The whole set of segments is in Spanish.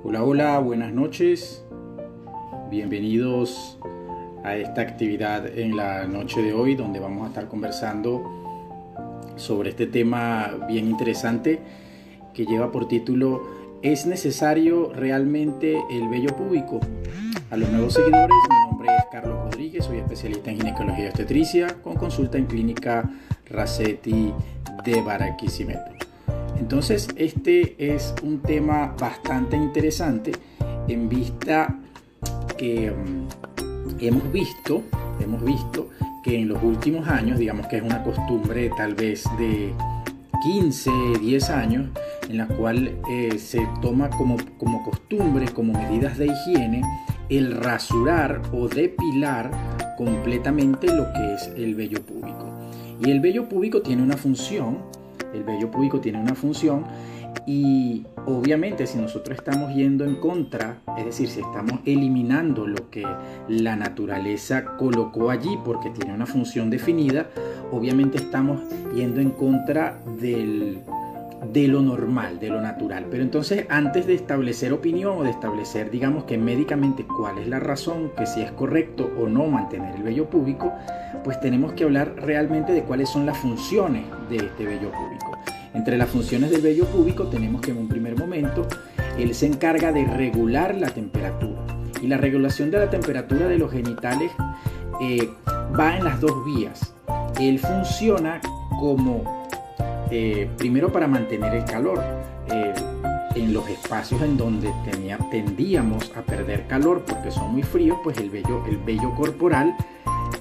Hola, hola, buenas noches. Bienvenidos a esta actividad en la noche de hoy, donde vamos a estar conversando sobre este tema bien interesante que lleva por título ¿Es necesario realmente el vello púbico? A los nuevos seguidores, mi nombre es Carlos Rodríguez, soy especialista en ginecología y obstetricia con consulta en clínica Racetti de Barquisimeto. Entonces, este es un tema bastante interesante en vista que hemos visto que en los últimos años, digamos que es una costumbre tal vez de 15, 10 años, en la cual se toma como costumbre, como medidas de higiene, el rasurar o depilar completamente lo que es el vello púbico. Y el vello púbico tiene una función. Y obviamente si nosotros estamos yendo en contra, es decir, si estamos eliminando lo que la naturaleza colocó allí porque tiene una función definida, obviamente estamos yendo en contra de lo normal, de lo natural. Pero entonces, antes de establecer opinión o de establecer, digamos que médicamente cuál es la razón, que si es correcto o no mantener el vello púbico, pues tenemos que hablar realmente de cuáles son las funciones de este vello púbico. Entre las funciones del vello púbico tenemos que en un primer momento él se encarga de regular la temperatura. Y la regulación de la temperatura de los genitales va en las dos vías. Él funciona como primero para mantener el calor en los espacios en donde tendíamos a perder calor porque son muy fríos, pues el vello corporal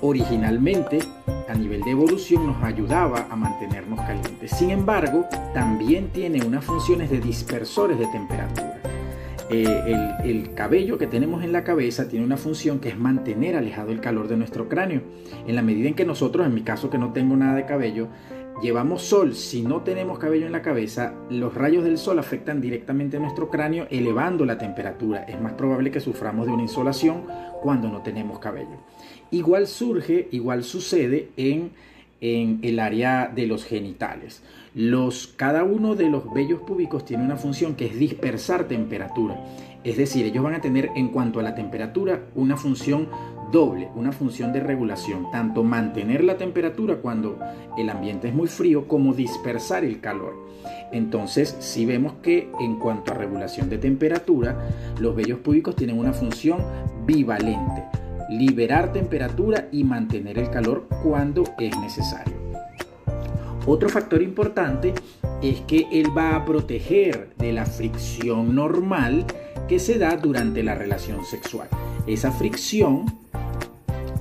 originalmente a nivel de evolución nos ayudaba a mantenernos calientes. Sin embargo, también tiene unas funciones de dispersores de temperatura. El cabello que tenemos en la cabeza tiene una función que es mantener alejado el calor de nuestro cráneo. En la medida en que nosotros, en mi caso que no tengo nada de cabello, llevamos sol, si no tenemos cabello en la cabeza, los rayos del sol afectan directamente a nuestro cráneo, elevando la temperatura. Es más probable que suframos de una insolación cuando no tenemos cabello. Igual sucede en el área de los genitales. Cada uno de los vellos púbicos tiene una función que es dispersar temperatura. Es decir, ellos van a tener en cuanto a la temperatura una función doble, una función de regulación, tanto mantener la temperatura cuando el ambiente es muy frío como dispersar el calor. Entonces, si vemos que en cuanto a regulación de temperatura, los vellos púbicos tienen una función bivalente: liberar temperatura y mantener el calor cuando es necesario. Otro factor importante es que él va a proteger de la fricción normal que se da durante la relación sexual. Esa fricción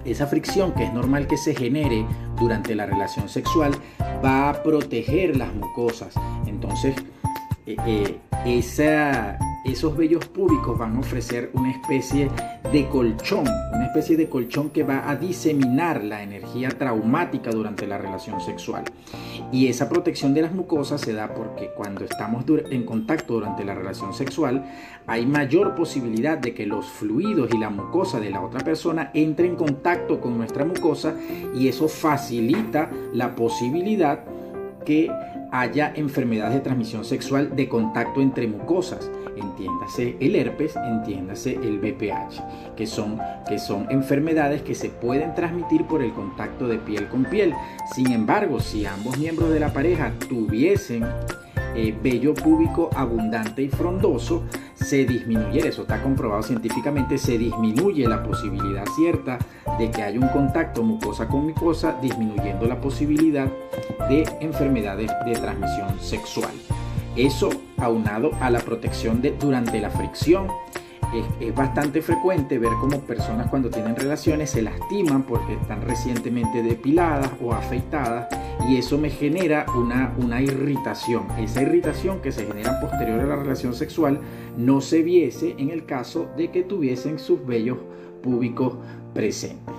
que es normal que se genere durante la relación sexual va a proteger las mucosas. Entonces, esos vellos púbicos van a ofrecer una especie de colchón que va a diseminar la energía traumática durante la relación sexual. Y esa protección de las mucosas se da porque cuando estamos en contacto durante la relación sexual, hay mayor posibilidad de que los fluidos y la mucosa de la otra persona entren en contacto con nuestra mucosa, y eso facilita la posibilidad que haya enfermedades de transmisión sexual de contacto entre mucosas, entiéndase el herpes, entiéndase el VPH, que son enfermedades que se pueden transmitir por el contacto de piel con piel. Sin embargo, si ambos miembros de la pareja tuviesen vello púbico abundante y frondoso, se disminuye, eso está comprobado científicamente, se disminuye la posibilidad cierta de que haya un contacto mucosa con mucosa, disminuyendo la posibilidad de enfermedades de transmisión sexual. Eso aunado a la protección durante la fricción. Es bastante frecuente ver cómo personas cuando tienen relaciones se lastiman porque están recientemente depiladas o afeitadas, y eso me genera una irritación. Esa irritación que se genera posterior a la relación sexual no se viese en el caso de que tuviesen sus vellos púbicos presentes.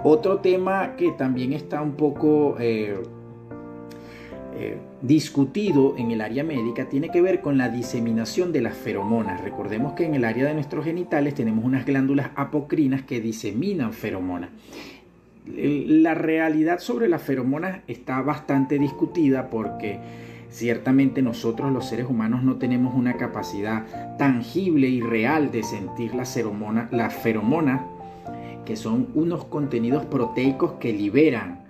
Otro tema que también está un poco discutido en el área médica tiene que ver con la diseminación de las feromonas. Recordemos que en el área de nuestros genitales tenemos unas glándulas apocrinas que diseminan feromonas. La realidad sobre las feromonas está bastante discutida porque ciertamente nosotros los seres humanos no tenemos una capacidad tangible y real de sentir las feromonas, que son unos contenidos proteicos que liberan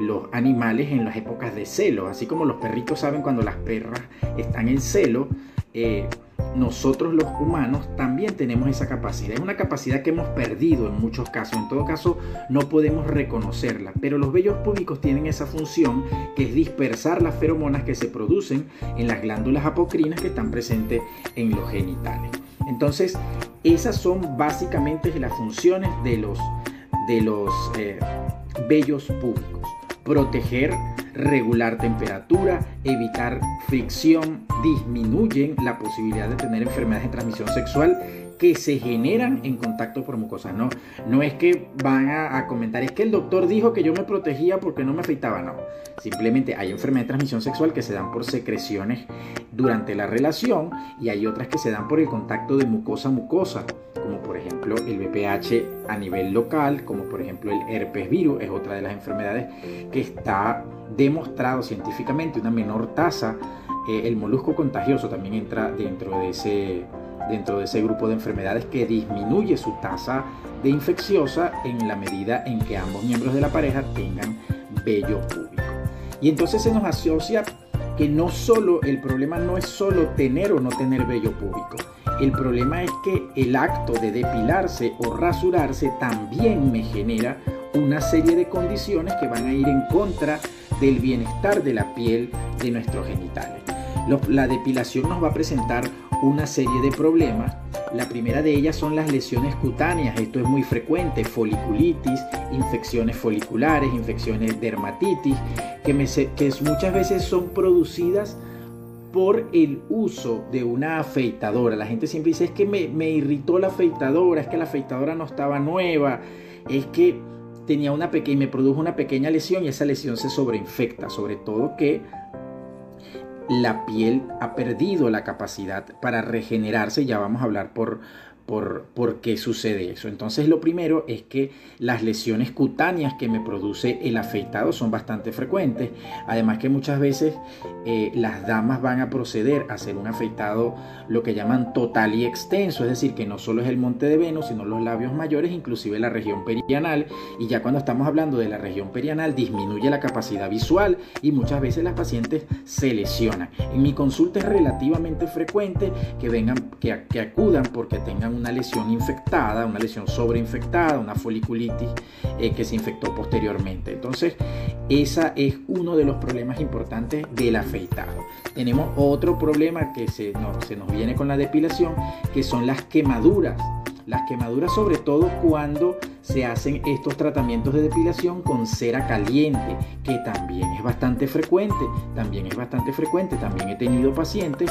los animales en las épocas de celo. Así como los perritos saben cuando las perras están en celo, nosotros los humanos también tenemos esa capacidad. Es una capacidad que hemos perdido en muchos casos. En todo caso, no podemos reconocerla. Pero los vellos púbicos tienen esa función, que es dispersar las feromonas que se producen en las glándulas apocrinas que están presentes en los genitales. Entonces, esas son básicamente las funciones de los vellos púbicos: proteger, regular temperatura, evitar fricción, disminuyen la posibilidad de tener enfermedades de transmisión sexual que se generan en contacto por mucosas. No es que van a comentar, es que el doctor dijo que yo me protegía porque no me afeitaba. No, simplemente hay enfermedades de transmisión sexual que se dan por secreciones durante la relación, y hay otras que se dan por el contacto de mucosa a mucosa, como por ejemplo el VPH a nivel local, como por ejemplo el herpes virus. Es otra de las enfermedades que está demostrado científicamente una menor tasa. El molusco contagioso también entra dentro de ese grupo de enfermedades, que disminuye su tasa de infecciosa en la medida en que ambos miembros de la pareja tengan vello púbico. Y entonces se nos asocia que el problema no es solo tener o no tener vello púbico. El problema es que el acto de depilarse o rasurarse también me genera una serie de condiciones que van a ir en contra del bienestar de la piel de nuestros genitales. La depilación nos va a presentar una serie de problemas. La primera de ellas son las lesiones cutáneas. Esto es muy frecuente: foliculitis, infecciones foliculares, infecciones dermatitis, que muchas veces son producidas por el uso de una afeitadora. La gente siempre dice, es que me irritó la afeitadora, es que la afeitadora no estaba nueva, es que tenía me produjo una pequeña lesión, y esa lesión se sobreinfecta, sobre todo que la piel ha perdido la capacidad para regenerarse. Ya vamos a hablar por qué sucede eso. Entonces, lo primero es que las lesiones cutáneas que me produce el afeitado son bastante frecuentes. Además que muchas veces las damas van a proceder a hacer un afeitado, lo que llaman total y extenso, es decir, que no solo es el monte de Venus, sino los labios mayores, inclusive la región perianal. Y ya cuando estamos hablando de la región perianal, disminuye la capacidad visual y muchas veces las pacientes se lesionan. En mi consulta es relativamente frecuente que acudan porque tengan una lesión infectada, una lesión sobreinfectada, una foliculitis que se infectó posteriormente. Entonces, ese es uno de los problemas importantes del afeitado. Tenemos otro problema que se nos viene con la depilación, que son las quemaduras. Las quemaduras, sobre todo cuando se hacen estos tratamientos de depilación con cera caliente, que también es bastante frecuente. También he tenido pacientes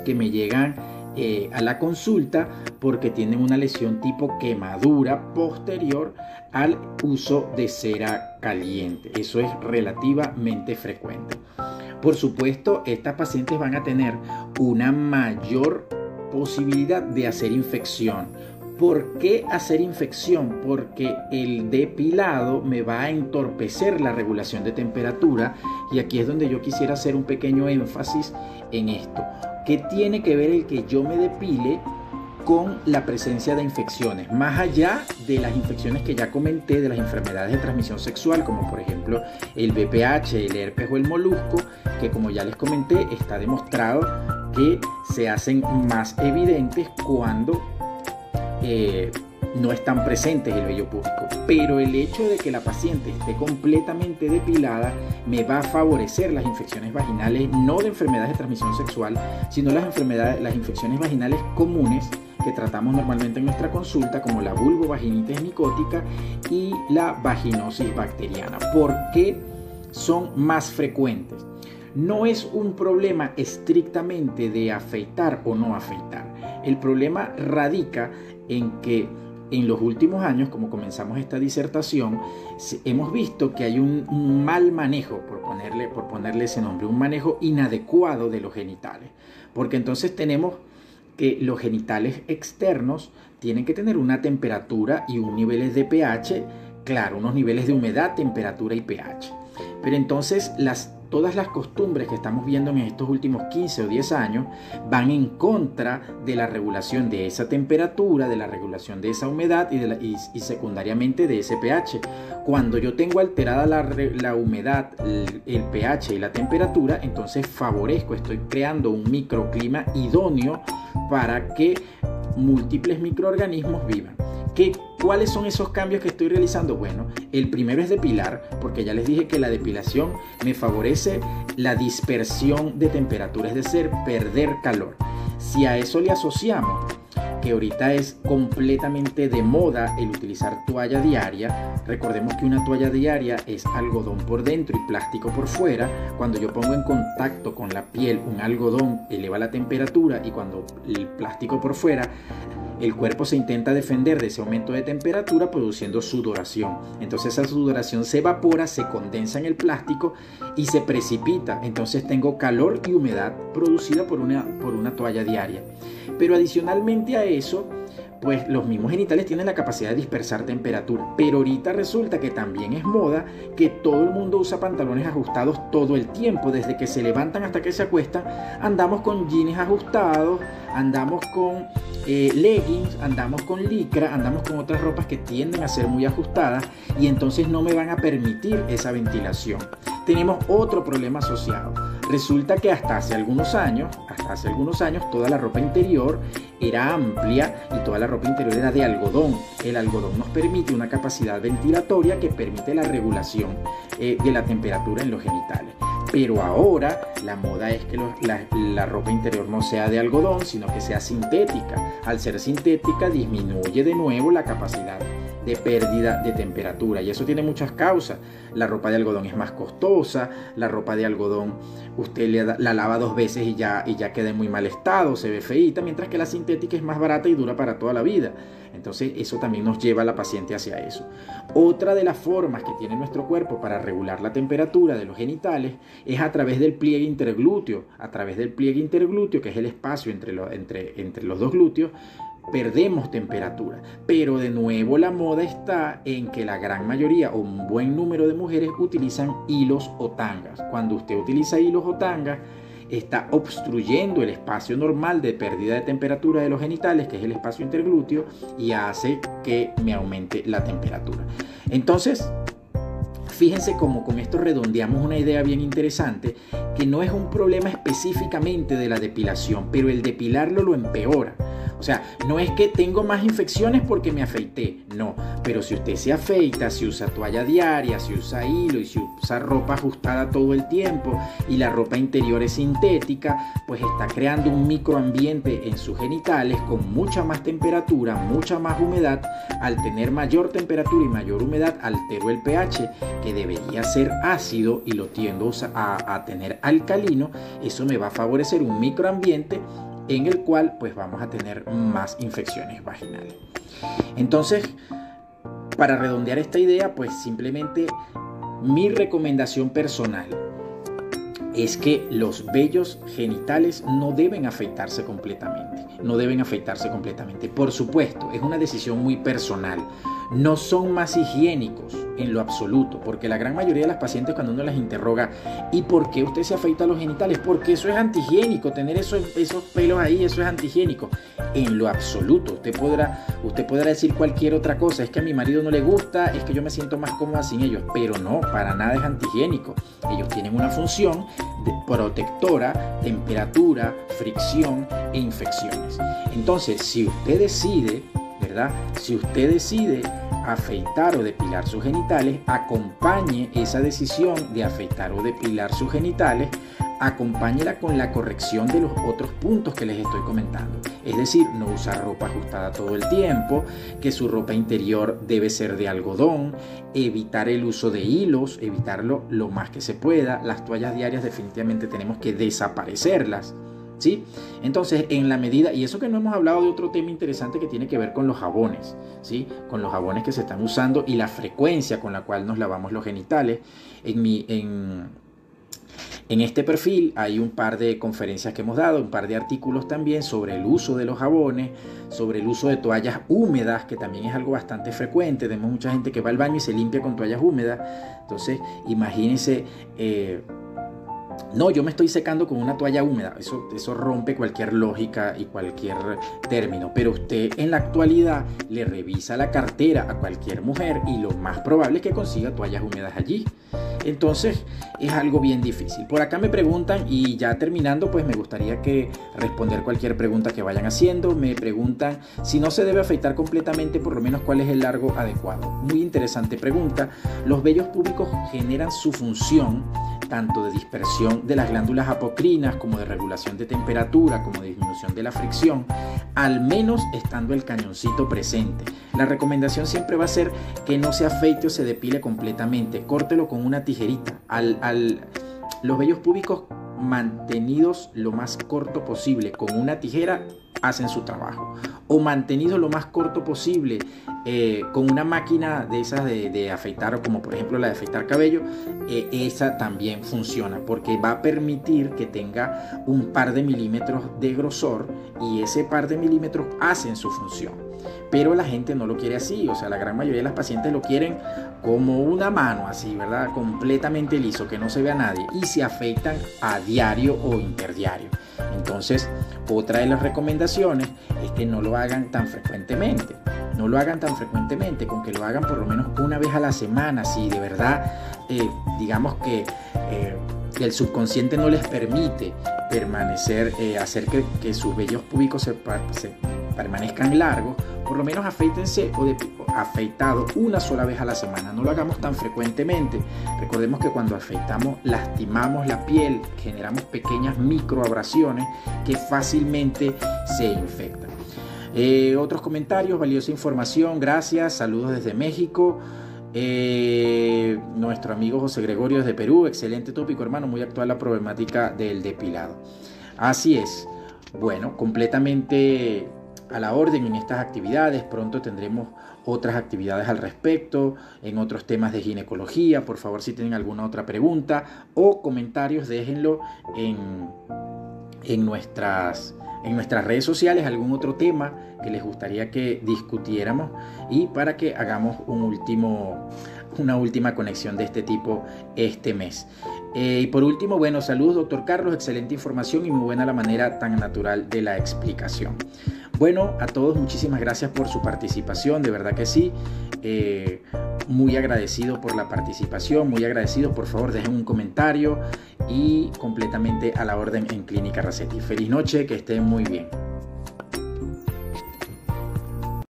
que me llegan a la consulta porque tienen una lesión tipo quemadura posterior al uso de cera caliente. Eso es relativamente frecuente. Por supuesto, estas pacientes van a tener una mayor posibilidad de hacer infección. ¿Por qué hacer infección? Porque el depilado me va a entorpecer la regulación de temperatura, y aquí es donde yo quisiera hacer un pequeño énfasis en esto. ¿Qué tiene que ver el que yo me depile con la presencia de infecciones? Más allá de las infecciones que ya comenté, de las enfermedades de transmisión sexual, como por ejemplo el VPH, el herpes o el molusco, que como ya les comenté, está demostrado que se hacen más evidentes cuando no están presentes el vello púbico. Pero el hecho de que la paciente esté completamente depilada me va a favorecer las infecciones vaginales, no de enfermedades de transmisión sexual, sino las infecciones vaginales comunes que tratamos normalmente en nuestra consulta, como la vulvovaginitis micótica y la vaginosis bacteriana. ¿Por qué son más frecuentes? No es un problema estrictamente de afeitar o no afeitar. El problema radica en que en los últimos años, como comenzamos esta disertación, hemos visto que hay un mal manejo, por ponerle ese nombre, un manejo inadecuado de los genitales. Porque entonces tenemos que los genitales externos tienen que tener una temperatura y un niveles de pH, claro, unos niveles de humedad, temperatura y pH. Pero entonces todas las costumbres que estamos viendo en estos últimos 15 o 10 años van en contra de la regulación de esa temperatura, de la regulación de esa humedad y secundariamente de ese pH. Cuando yo tengo alterada la humedad, el pH y la temperatura, entonces estoy creando un microclima idóneo para que múltiples microorganismos vivan. ¿Cuáles son esos cambios que estoy realizando? Bueno, el primero es depilar, porque ya les dije que la depilación me favorece la dispersión de temperatura, es decir, perder calor. Si a eso le asociamos que ahorita es completamente de moda el utilizar toalla diaria, recordemos que una toalla diaria es algodón por dentro y plástico por fuera. Cuando yo pongo en contacto con la piel un algodón, eleva la temperatura, y cuando el plástico por fuera, el cuerpo se intenta defender de ese aumento de temperatura produciendo sudoración. Entonces esa sudoración se evapora, se condensa en el plástico y se precipita. Entonces tengo calor y humedad producida por una toalla diaria. Pero adicionalmente a eso, pues los mismos genitales tienen la capacidad de dispersar temperatura. Pero ahorita resulta que también es moda que todo el mundo usa pantalones ajustados todo el tiempo. Desde que se levantan hasta que se acuestan, andamos con jeans ajustados, andamos con leggings, andamos con licra, andamos con otras ropas que tienden a ser muy ajustadas, y entonces no me van a permitir esa ventilación. Tenemos otro problema asociado. Resulta que hasta hace algunos años, toda la ropa interior era amplia y toda la ropa interior era de algodón. El algodón nos permite una capacidad ventilatoria que permite la regulación de la temperatura en los genitales. Pero ahora la moda es que la ropa interior no sea de algodón, sino que sea sintética. Al ser sintética disminuye de nuevo la capacidad de pérdida de temperatura, y eso tiene muchas causas. La ropa de algodón es más costosa, la ropa de algodón usted la lava 2 veces y ya queda en muy mal estado, se ve feíta, mientras que la sintética es más barata y dura para toda la vida. Entonces eso también nos lleva a la paciente hacia eso. Otra de las formas que tiene nuestro cuerpo para regular la temperatura de los genitales es a través del pliegue interglúteo. A través del pliegue interglúteo, que es el espacio entre los dos glúteos, perdemos temperatura. Pero de nuevo la moda está en que la gran mayoría o un buen número de mujeres utilizan hilos o tangas. Cuando usted utiliza hilos o tangas, está obstruyendo el espacio normal de pérdida de temperatura de los genitales, que es el espacio interglúteo, y hace que me aumente la temperatura. Entonces, fíjense cómo con esto redondeamos una idea bien interesante, que no es un problema específicamente de la depilación, pero el depilarlo lo empeora. O sea, no es que tengo más infecciones porque me afeité, no. Pero si usted se afeita, si usa toalla diaria, si usa hilo y si usa ropa ajustada todo el tiempo y la ropa interior es sintética, pues está creando un microambiente en sus genitales con mucha más temperatura, mucha más humedad. Al tener mayor temperatura y mayor humedad, altero el pH, que debería ser ácido, y lo tiendo a tener alcalino. Eso me va a favorecer un microambiente en el cual pues vamos a tener más infecciones vaginales. Entonces, para redondear esta idea, pues simplemente mi recomendación personal es que los vellos genitales no deben afeitarse completamente. Por supuesto, es una decisión muy personal. No son más higiénicos en lo absoluto, porque la gran mayoría de las pacientes, cuando uno las interroga, ¿y por qué usted se afeita los genitales? Porque eso es antihigiénico, tener esos pelos ahí, eso es antihigiénico. En lo absoluto, usted podrá decir cualquier otra cosa, es que a mi marido no le gusta, es que yo me siento más cómoda sin ellos, pero no, para nada es antihigiénico. Ellos tienen una función protectora, temperatura, fricción e infecciones. Entonces, si usted decide, ¿verdad? Si usted decide afeitar o depilar sus genitales, acompañe esa decisión de afeitar o depilar sus genitales, acompáñela con la corrección de los otros puntos que les estoy comentando. Es decir, no usar ropa ajustada todo el tiempo, que su ropa interior debe ser de algodón, evitar el uso de hilos, evitarlo lo más que se pueda. Las toallas diarias definitivamente tenemos que desaparecerlas, ¿sí? Entonces, en la medida, y eso que no hemos hablado de otro tema interesante que tiene que ver con los jabones, ¿sí? Con los jabones que se están usando y la frecuencia con la cual nos lavamos los genitales. En este perfil hay un par de conferencias que hemos dado, un par de artículos también sobre el uso de los jabones, sobre el uso de toallas húmedas, que también es algo bastante frecuente. Tenemos mucha gente que va al baño y se limpia con toallas húmedas. Entonces, imagínense no, yo me estoy secando con una toalla húmeda. Eso rompe cualquier lógica y cualquier término. Pero usted en la actualidad le revisa la cartera a cualquier mujer y lo más probable es que consiga toallas húmedas allí. Entonces es algo bien difícil. Por acá me preguntan, y ya terminando, pues me gustaría que responder cualquier pregunta que vayan haciendo. Me preguntan si no se debe afeitar completamente, por lo menos cuál es el largo adecuado. Muy interesante pregunta. Los vellos púbicos generan su función tanto de dispersión de las glándulas apocrinas como de regulación de temperatura, como de disminución de la fricción, al menos estando el cañoncito presente. La recomendación siempre va a ser que no se afeite o se depile completamente, córtelo con una tijerita. Los vellos púbicos mantenidos lo más corto posible con una tijera hacen su trabajo, o mantenidos lo más corto posible con una máquina de esas de afeitar, o como por ejemplo la de afeitar cabello, esa también funciona porque va a permitir que tenga un par de milímetros de grosor, y ese par de milímetros hacen su función. Pero la gente no lo quiere así, o sea, la gran mayoría de las pacientes lo quieren como una mano, así, ¿verdad? Completamente liso, que no se vea nadie, y se afeitan a diario o interdiario. Entonces, otra de las recomendaciones es que no lo hagan tan frecuentemente. No lo hagan tan frecuentemente, con que lo hagan por lo menos una vez a la semana, si de verdad, digamos que el subconsciente no les permite permanecer, hacer que sus vellos púbicos se permanezcan largos. Por lo menos afeítense afeitado una sola vez a la semana. No lo hagamos tan frecuentemente. Recordemos que cuando afeitamos lastimamos la piel, generamos pequeñas microabrasiones que fácilmente se infectan. Otros comentarios, valiosa información, gracias, saludos desde México. Nuestro amigo José Gregorio desde Perú, excelente tópico, hermano, muy actual la problemática del depilado. Así es, bueno, completamente a la orden en estas actividades. Pronto tendremos otras actividades al respecto, en otros temas de ginecología. Por favor, si tienen alguna otra pregunta o comentarios, déjenlo en nuestras redes sociales, algún otro tema que les gustaría que discutiéramos, y para que hagamos una última conexión de este tipo este mes. Y por último, bueno, saludos doctor Carlos, excelente información y muy buena la manera tan natural de la explicación. Bueno, a todos muchísimas gracias por su participación, de verdad que sí. Muy agradecido por la participación, muy agradecido. Por favor, dejen un comentario y completamente a la orden en Clínica Racetti. Feliz noche, que estén muy bien.